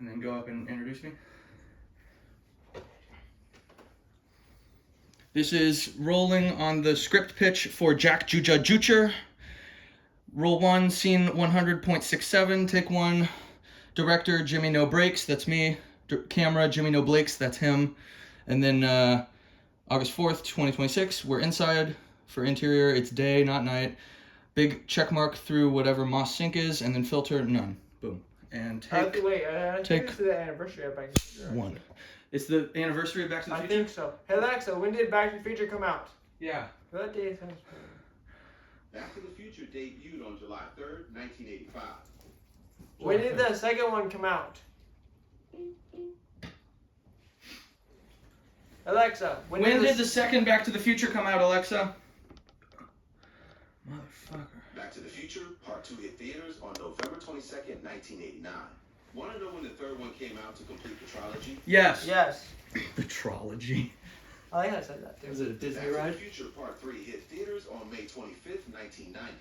And then go up and introduce me. This is rolling on the script pitch for Jack Jo Jhe Juture. Roll 1, scene 100.67, take 1. Director, Jimmy No Breaks, that's me. Camera, Jimmy No Blakes, that's him. And then August 4th, 2026, we're inside. For interior, it's day, not night. Big check mark through whatever moss sink is, and then filter, none. Boom. And take... I think this is the anniversary of Back to the Future. 1. It's the anniversary of Back to the Future? I think so. Hey Alexa, when did Back to the Future come out? Yeah. What day sounds Back to the Future debuted on July 3rd, 1985. When did the second one come out? Alexa, when did the second Back to the Future come out, Alexa? Motherfucker. Back to the Future Part 2 hit theaters on November 22nd, 1989. Want to know when the third one came out to complete the trilogy? Yes. Yes. The trilogy. Oh, I think I said that too. Was it a Disney Back ride? to the Future Part 3 hit theaters on May 25th, 1990.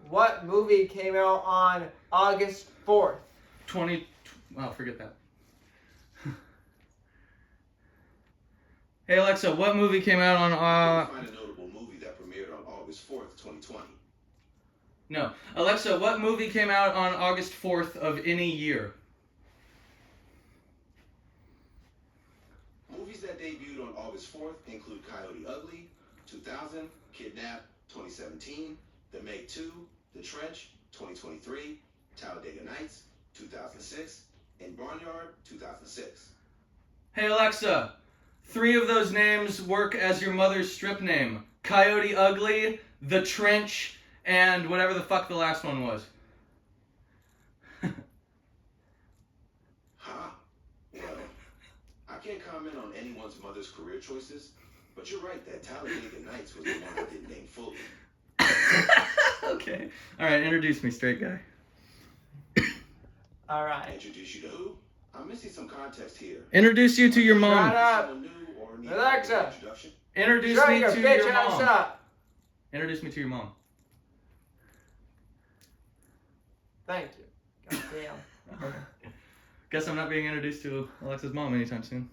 What movie came out on August 4th? Forget that. Hey Alexa, what movie came out on Find a notable movie that premiered on August 4th, 2020. No. Alexa, what movie came out on August 4th of any year? Movies that debuted on August 4th include Coyote Ugly, 2000, Kidnap, 2017, The Meg 2, The Trench, 2023, Talladega Nights, 2006, and Barnyard, 2006. Hey Alexa, 3 of those names work as your mother's strip name. Coyote Ugly, The Trench, and whatever the fuck the last one was. Well, I can't comment on anyone's mother's career choices, but you're right that Talladega Nights was the one I didn't name fully. Okay. Alright, introduce me, straight guy. Alright. Introduce you to who? I'm missing some context here. Introduce you to your mom. Shut up. Someone new or need Alexa. an introduction? Introduce Shut me your to bitch your ass mom. up. Introduce me to your mom. Thank you. God damn. Guess I'm not being introduced to Alexa's mom anytime soon.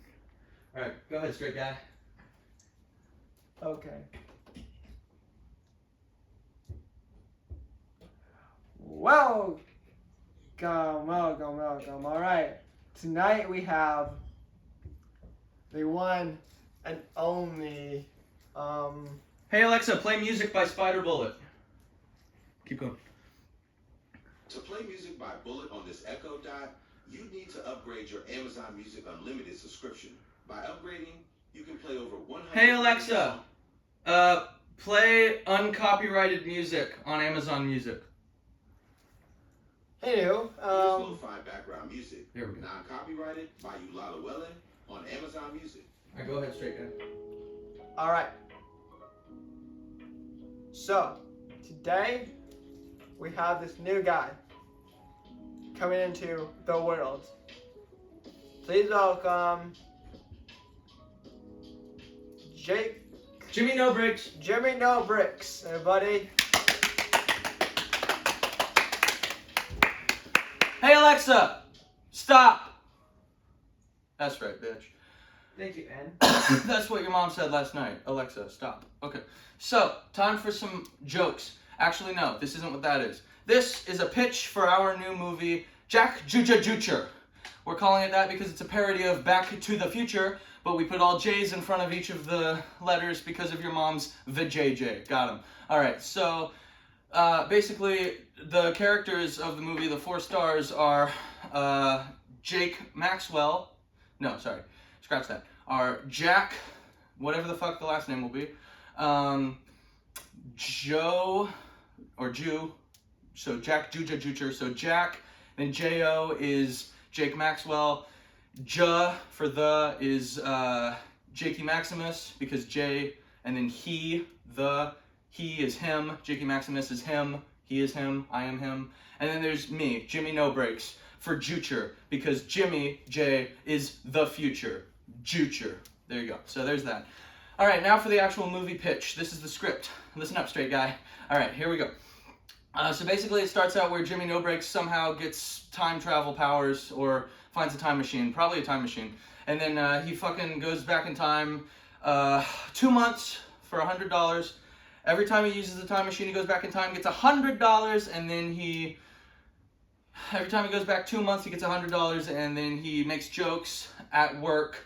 Alright, go ahead, straight guy. Okay. Welcome. Alright. Tonight we have the one and only, Hey Alexa, play music by Spider Bullet. Keep going. To play music by Bullet on this Echo Dot, you need to upgrade your Amazon Music Unlimited subscription. By upgrading, you can play over 100... Hey Alexa, play uncopyrighted music on Amazon Music. Anywho, Here's lo-fi background music. There we go. Non-copyrighted by Ulala Welle on Amazon Music. Alright, go ahead, straight guy. alright. So, today we have this new guy coming into the world. Please welcome Jimmy No Breaks. Jimmy No Bricks, everybody. Hey Alexa, stop. That's right, bitch. Thank you, Ann. That's what your mom said last night. Alexa, stop. Okay, so time for some jokes. Actually, no, this isn't what that is. This is a pitch for our new movie, Jack Jo Jhe Juture. We're calling it that because it's a parody of Back to the Future, but we put all J's in front of each of the letters because of your mom's VJJ. Got him. All right, so basically the characters of the movie, the 4 stars, are Jake Maxwell. No, sorry, scratch that. Are Jack, whatever the fuck the last name will be, Joe, or Jew, so Jack Jo Jhe Juture, so Jack, then J-O is Jake Maxwell, J for the is Jakey Maximus, because J, and then he is him, Jakey Maximus is him, he is him, I am him, and then there's me, Jimmy No Breaks, for Juture, because Jimmy, J, is the future, Juture. There you go, so there's that. Alright, now for the actual movie pitch. This is the script. Listen up, straight guy. Alright, here we go. So basically, it starts out where Jimmy No Brakes somehow gets time travel powers or finds a time machine, probably a time machine, and then he fucking goes back in time 2 months for $100. Every time he uses the time machine, he goes back in time, gets $100, and then every time he goes back 2 months, he gets $100, and then he makes jokes at work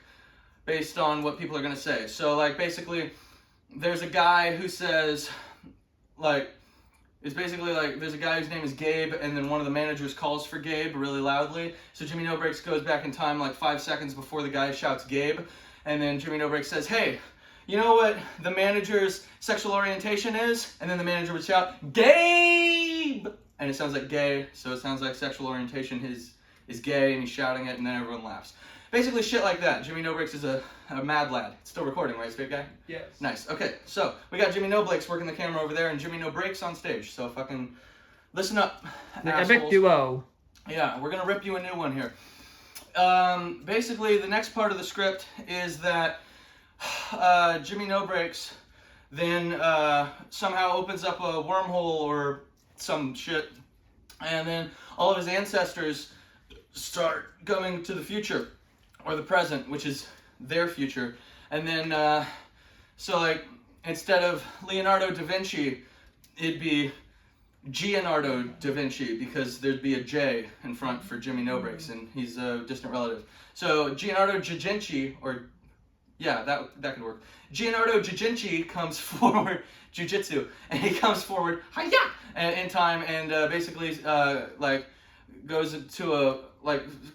based on what people are gonna say. So like basically, there's a guy who says like. It's basically like there's a guy whose name is Gabe, and then one of the managers calls for Gabe really loudly. So Jimmy No Brakes goes back in time like 5 seconds before the guy shouts Gabe, and then Jimmy No Brakes says, "Hey, you know what the manager's sexual orientation is?" And then the manager would shout, "Gabe!" And it sounds like gay, so it sounds like sexual orientation is gay, and he's shouting it, and then everyone laughs. Basically shit like that. Jimmy No Brakes is a mad lad. It's still recording, right, straight guy? Yes. Nice. Okay, so we got Jimmy No Brakes working the camera over there, and Jimmy No Brakes on stage. So fucking listen up, The assholes. epic duo. Yeah, we're gonna rip you a new one here. Basically, the next part of the script is that Jimmy No Brakes then somehow opens up a wormhole or some shit, and then all of his ancestors start going to the future. Or the present, which is their future. And then, so like, instead of Leonardo da Vinci, it'd be Gianardo da Vinci, because there'd be a J in front for Jimmy No Brakes, and he's a distant relative. So Gianardo da Vinci, or, yeah, that could work. Gianardo da Vinci comes forward, jujitsu, and he comes forward, hi-ya, in time, and basically, like, goes to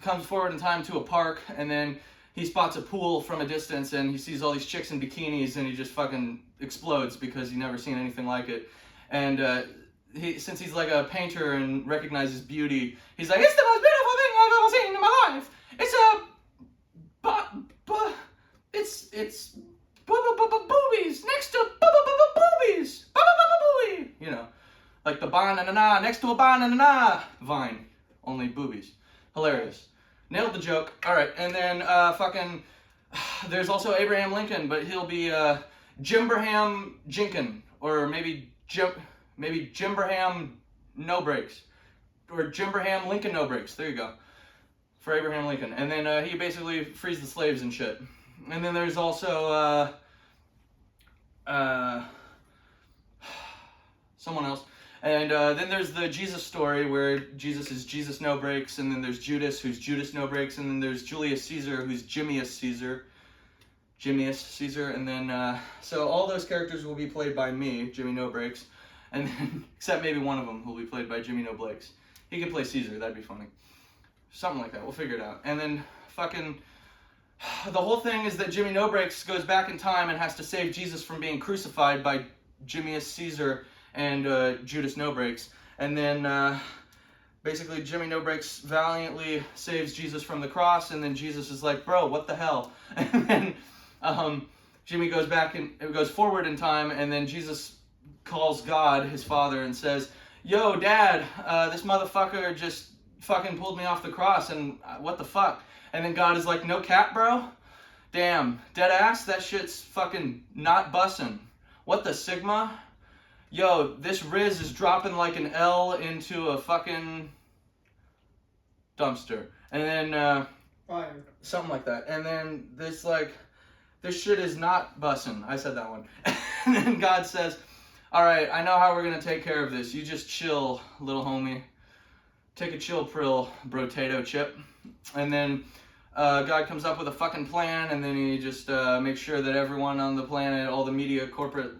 comes forward in time to a park, and then he spots a pool from a distance, and he sees all these chicks in bikinis, and he just fucking explodes because he's never seen anything like it. And since he's like a painter and recognizes beauty, he's like, "It's the most beautiful thing I've ever seen in my life. It's boobies next to boobies, booby. You know, like the banana next to a banana vine, only boobies." Hilarious. Nailed the joke. All right, and then there's also Abraham Lincoln, but he'll be Jimbraham Jinkin, or maybe Jimbraham No Brakes, or Jimbraham Lincoln No Brakes. There you go, for Abraham Lincoln. And then he basically frees the slaves and shit. And then there's also someone else. And then there's the Jesus story where Jesus is Jesus No Brakes, and then there's Judas, who's Judas No Brakes, and then there's Julius Caesar, who's Jimmius Caesar, and then so all those characters will be played by me, Jimmy No Brakes, and then except maybe one of them will be played by Jimmy No Brakes. He could play Caesar, that'd be funny. Something like that, we'll figure it out. And then fucking the whole thing is that Jimmy No Brakes goes back in time and has to save Jesus from being crucified by Jimmius Caesar and Judas No Brakes, and then basically Jimmy No Brakes valiantly saves Jesus from the cross, and then Jesus is like, "Bro, what the hell?" And then Jimmy goes forward in time, and then Jesus calls God, his father, and says, "Yo, Dad, this motherfucker just fucking pulled me off the cross, and what the fuck?" And then God is like, "No cap, bro? Damn, dead ass, that shit's fucking not bussin'. What the Sigma? Yo, this Riz is dropping like an L into a fucking dumpster." And then, Fire. something like that. And then this shit is not bussin'. I said that one. And then God says, "All right, I know how we're going to take care of this. You just chill, little homie. Take a chill pill, brotato chip." And then God comes up with a fucking plan, and then he just makes sure that everyone on the planet, all the media corporate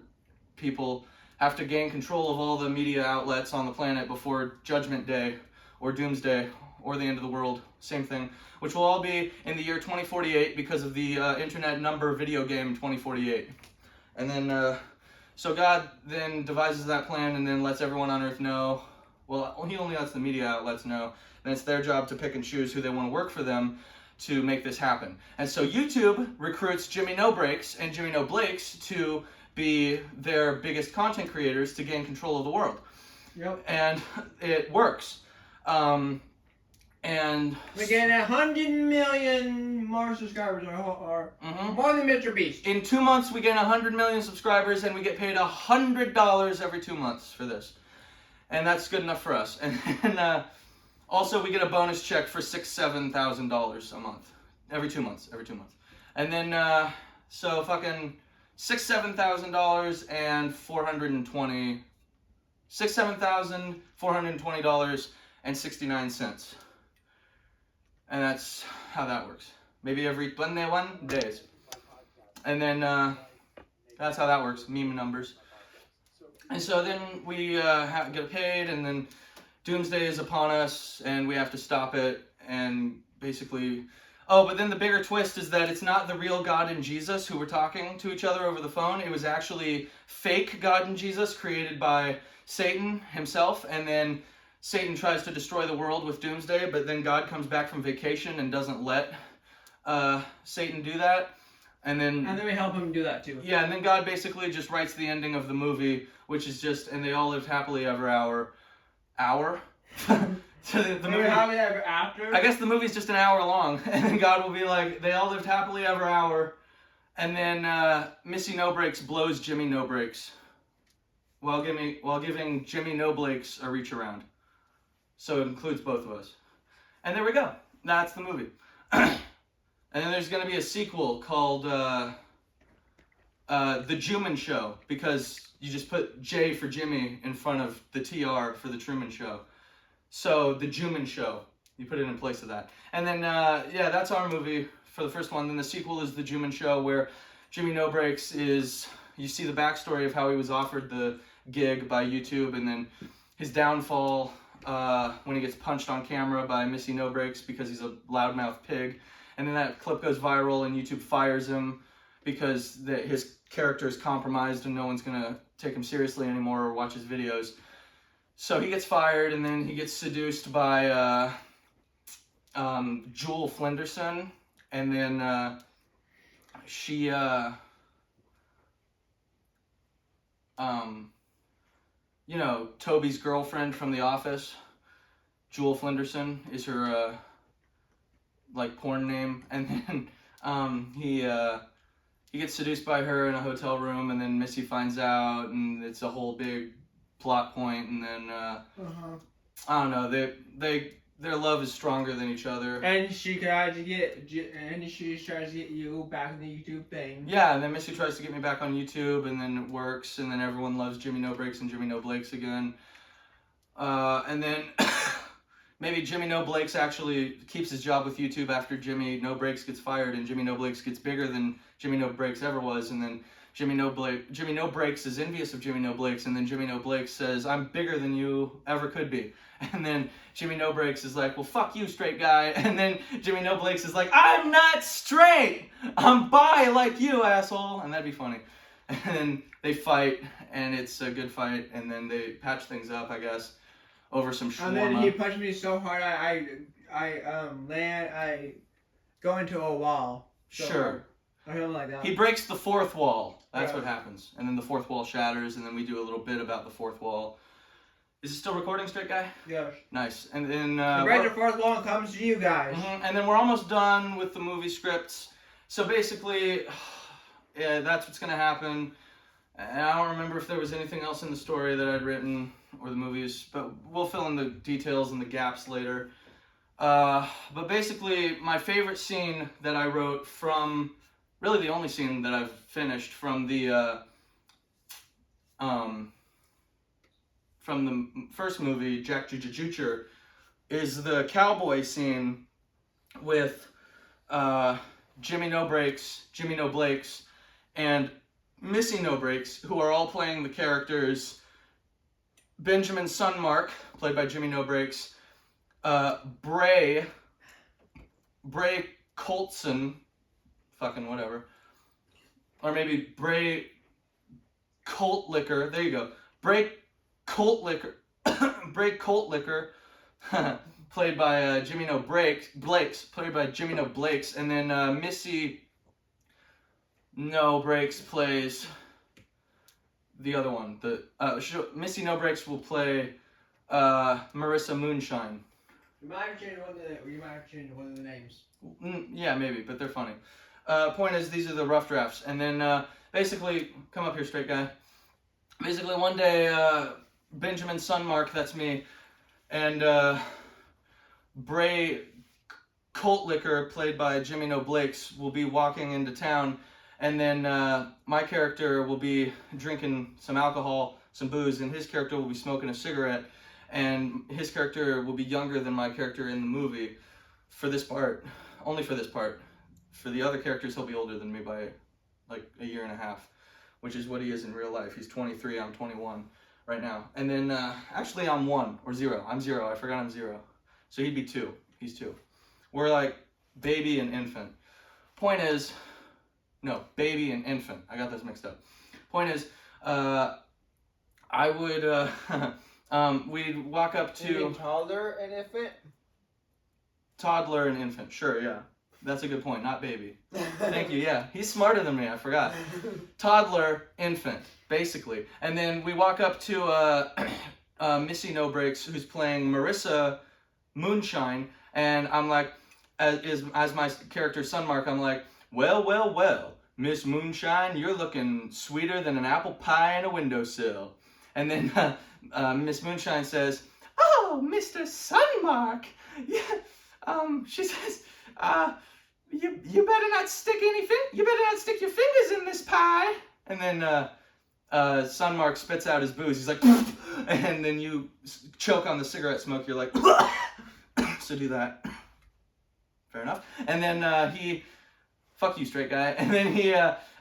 people, have to gain control of all the media outlets on the planet before Judgment Day, or Doomsday, or the end of the world, same thing, which will all be in the year 2048 because of the internet number video game 2048. And then, so God then devises that plan and then lets everyone on Earth know, well, he only lets the media outlets know, and it's their job to pick and choose who they want to work for them to make this happen. And so YouTube recruits Jimmy No Brakes and Jimmy No Brakes to be their biggest content creators to gain control of the world. Yep. And it works. And We get 100 million more subscribers, or more than Mr. Beast. in 2 months we gain 100 million subscribers, and we get paid $100 every 2 months for this. and that's good enough for us. And also we get a bonus check for $6,000-$7,000 a month, every 2 months, and then so fucking $6,000-$7,000 and $6,000-$7,420.69, and that's how that works. Maybe every 21 days, and then that's how that works. Meme numbers. And so then we get paid, and then Doomsday is upon us, and we have to stop it, and basically... Oh, but then the bigger twist is that it's not the real God and Jesus who were talking to each other over the phone. It was actually fake God and Jesus created by Satan himself, and then Satan tries to destroy the world with Doomsday, but then God comes back from vacation and doesn't let Satan do that. And then we help him do that too. Yeah, and then God basically just writes the ending of the movie, which is just, and they all lived happily ever So the movie, happily ever after? I guess the movie's just an hour long, and then God will be like, they all lived happily ever hour, and then Missy No Breaks blows Jimmy No Breaks while giving Jimmy No Breaks a reach around. So it includes both of us. And there we go. That's the movie. And then there's going to be a sequel called The Juman Show, because you just put J for Jimmy in front of the TR for The Truman Show. So, The Juman Show. You put it in place of that. And then, yeah, that's our movie for the first one. Then the sequel is The Juman Show, where Jimmy No Breaks is... You see the backstory of how he was offered the gig by YouTube, and then his downfall when he gets punched on camera by Missy No Breaks because he's a loudmouth pig. And then that clip goes viral, and YouTube fires him because his character is compromised and no one's going to take him seriously anymore or watch his videos. So he gets fired, and then he gets seduced by Jewel Flenderson, and then she, you know, Toby's girlfriend from The Office, Jewel Flenderson is her, like, porn name, and then he gets seduced by her in a hotel room, and then Missy finds out, and it's a whole big plot point, and then I don't know, their love is stronger than each other. And she tries to get you back in the YouTube thing. Yeah, and then Missy tries to get me back on YouTube, and then it works, and then everyone loves Jimmy No Breaks and Jimmy No Blakes again. And then maybe Jimmy No Blakes actually keeps his job with YouTube after Jimmy No Breaks gets fired, and Jimmy No Blakes gets bigger than Jimmy No Breaks ever was, and then Jimmy No Breaks is envious of Jimmy No Blakes, and then Jimmy No Blakes says, "I'm bigger than you ever could be." And then Jimmy No Breaks is like, "Well, fuck you, straight guy." And then Jimmy No Blakes is like, "I'm not straight! I'm bi like you, asshole!" And that'd be funny. And then they fight, and it's a good fight, and then they patch things up, I guess, over some shawarma. And then he punched me so hard, I go into a wall. So Sure. Or something like that. He breaks the fourth wall. That's Yeah. what happens. And then the fourth wall shatters, and then we do a little bit about the fourth wall. Is it still recording, straight guy? Yes. Nice. And then Break the fourth wall comes to you guys. And then we're almost done with the movie scripts. So basically, yeah, that's what's gonna happen. And I don't remember if there was anything else in the story that I'd written or the movies, but we'll fill in the details and the gaps later. But basically, my favorite scene that I wrote from, really the only scene that I've finished from the first movie, Jack Jo Jhe Juture, is the cowboy scene with Jimmy No Breaks, Jimmy No Blakes, and Missy No Breaks, who are all playing the characters Benjamin's son Mark, played by Jimmy No Breaks, Bray Coltson, fucking whatever, or maybe Bray Colt Liquor, there you go, Bray Colt Liquor, played by Jimmy No Blakes, played by Jimmy No Blakes, and then Missy No Breaks plays the other one. Missy No Breaks will play Marissa Moonshine. You might have changed one of the names. Yeah, maybe, but they're funny. Point is, these are the rough drafts, and then basically, come up here, straight guy. Basically, one day Benjamin Sunmark, that's me, and Bray Coltlicker, played by Jimmy No Blakes, will be walking into town, and then my character will be drinking some alcohol, some booze, and his character will be smoking a cigarette, and his character will be younger than my character in the movie for this part, only for this part. For the other characters, he'll be older than me by like a year and a half, which is what he is in real life. He's 23, I'm 21 right now. And then, actually I'm 1 or 0. I'm 0, I forgot I'm 0. So he'd be 2, he's 2. We're like baby and infant. Point is, no, baby and infant. I got this mixed up. Point is, I would, we'd walk up to... You mean toddler and infant? Toddler and infant, sure, yeah. That's a good point, not baby. Thank you, yeah. He's smarter than me, I forgot. Toddler, infant, basically. And then we walk up to Missy No Breaks, who's playing Marissa Moonshine, and I'm like, as my character Sunmark, I'm like, well, Miss Moonshine, you're looking sweeter than an apple pie in a windowsill. And then Miss Moonshine says, oh, Mr. Sunmark, yeah, she says, you better not stick you better not stick your fingers in this pie. And then Sunmark spits out his booze. He's like, and then you choke on the cigarette smoke. You're like, so do that. Fair enough. And then he, fuck you, straight guy. And then he,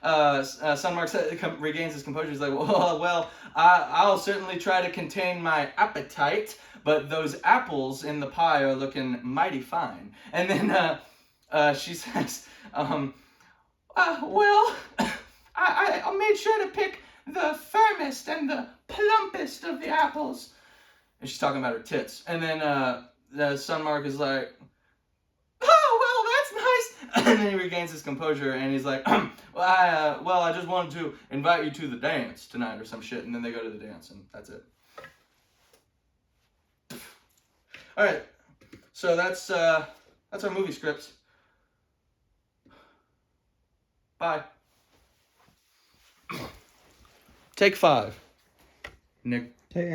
Sunmark regains his composure. He's like, well, I'll certainly try to contain my appetite, but those apples in the pie are looking mighty fine. And then she says, well, I made sure to pick the firmest and the plumpest of the apples. And she's talking about her tits. And then the Sunmark is like, oh, well, that's nice. And then he regains his composure and he's like, well, I just wanted to invite you to the dance tonight or some shit. And then they go to the dance and that's it. All right, so that's our movie scripts. Bye. Take 5. Nick. Take